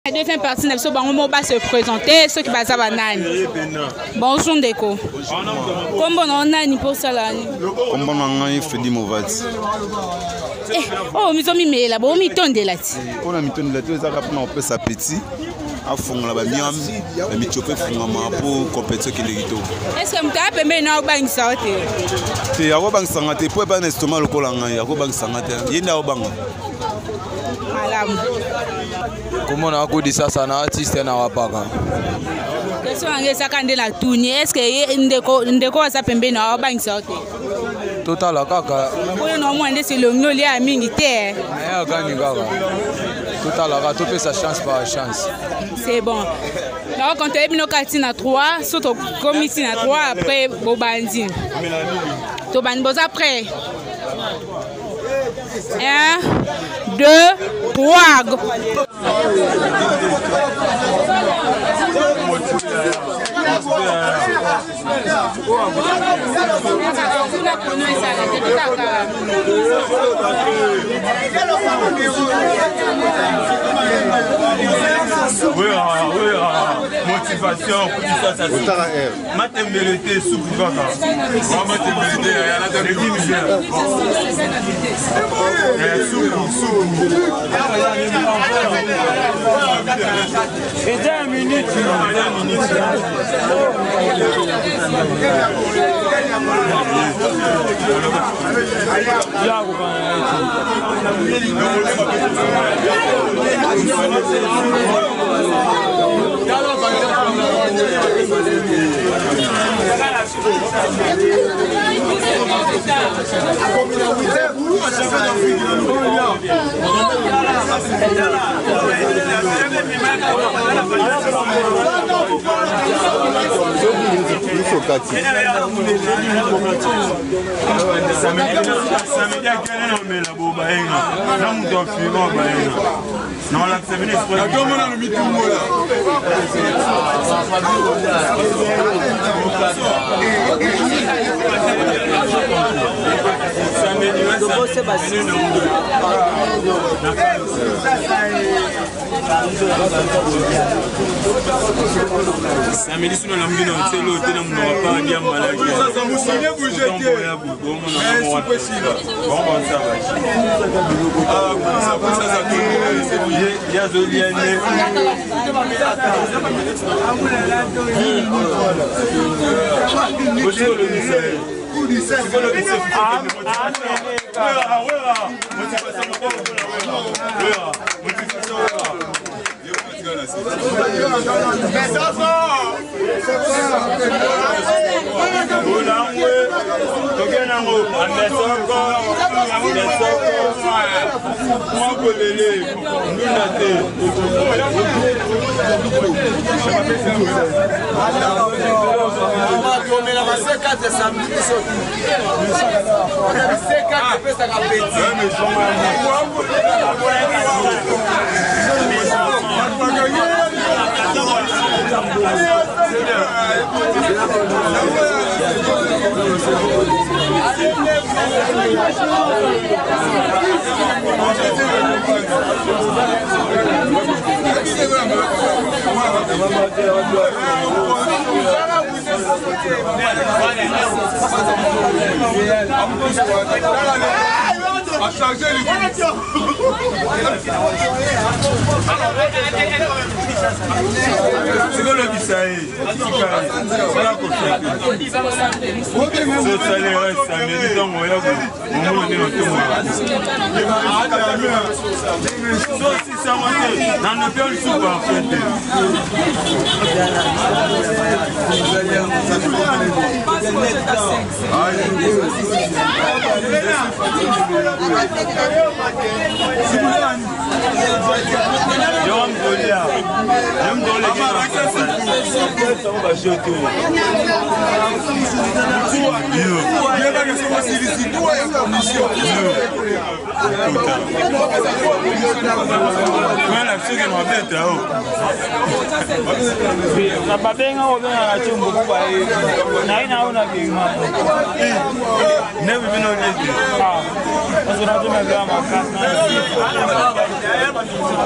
La deuxième partie, nous va se présenter, ceux qui vont savoir nani. Bonjour Ndeko. Comment on a ni pour ça là? Comment on a fait du mauvais? Oh, nous sommes mis là, bon, nous sommes là. On a mis ton là, tous les arabes on peut s'appétit. À fond là, bien, mais tu peux faire un pour compétition qui est là. Est-ce que tu as permis de banque ça? Tu as banque ça, tu peux pas l'estomac le collant, il y a banque ça, il y a une banque. Comment on a dit ça, ça n'a artiste n'a pas. Question en ça quand la tournée, est-ce que Ndeko ça permet de banque ça? Total la kaka. Oui, non, moi c'est le nom lié à militaire. Mais gagné kaka. Total la tu peux sa chance par chance. C'est bon. Donc quand tu es venu au à 3, surtout comme ici à 3 après Bobandi. Tu vas après. 1, 2, 3. Motivation, matérialité sous Samedi sous la mine, c'est l'hôtel dans mon pas bien malade. Ça vous signez vous jetez. Il y a à changer c'est quoi le bisaï?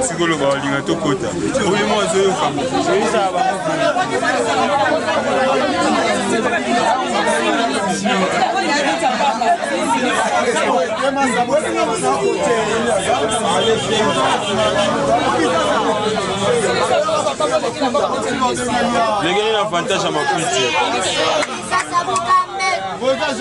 sikolo balinga tokota oyo mwazo yo kama oyisa ba Legele na avantage ama kuti. Vous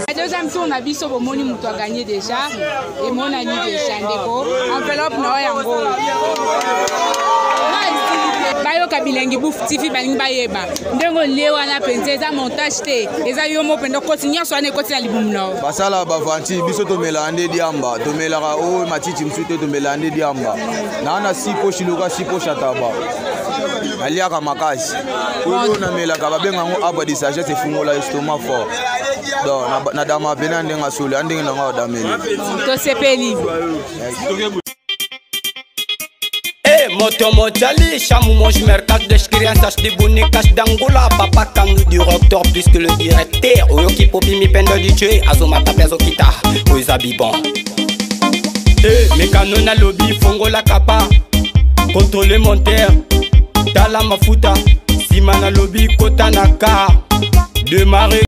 La deuxième tour, on a vu ce que Moni a gagné déjà. Et mon ami déjà, enveloppe Yango. Bayo kabilengi bouf tifi balingi bayeba. Ndenge lewa na penze za montage te. Eza yo mo pendo kotinya so ane kotina libumno. Basala bavanti biso to melande diamba. To melara o matiti msute to melande diamba. Na na sipo shiluka sipo shataba. Aliaka makasi. Oyo na melaka babenga ngo abadi sagesse fungola estomac fort. Donc na dama bena ndenga solo andinga na ngo dameli. To sepeli. Moto motali, chamou mange mercat d'expérience de bonicache d'Angola. Papa Kanu directeur plus que le directeur. Oyoki popi mi pendo DJ, azomata peso kita, oizabi bon. Mekano na lobby, fongo la kapa. Contrôler mon terre, dala mafuta. Sima na lobby, kota na car. Démarrer.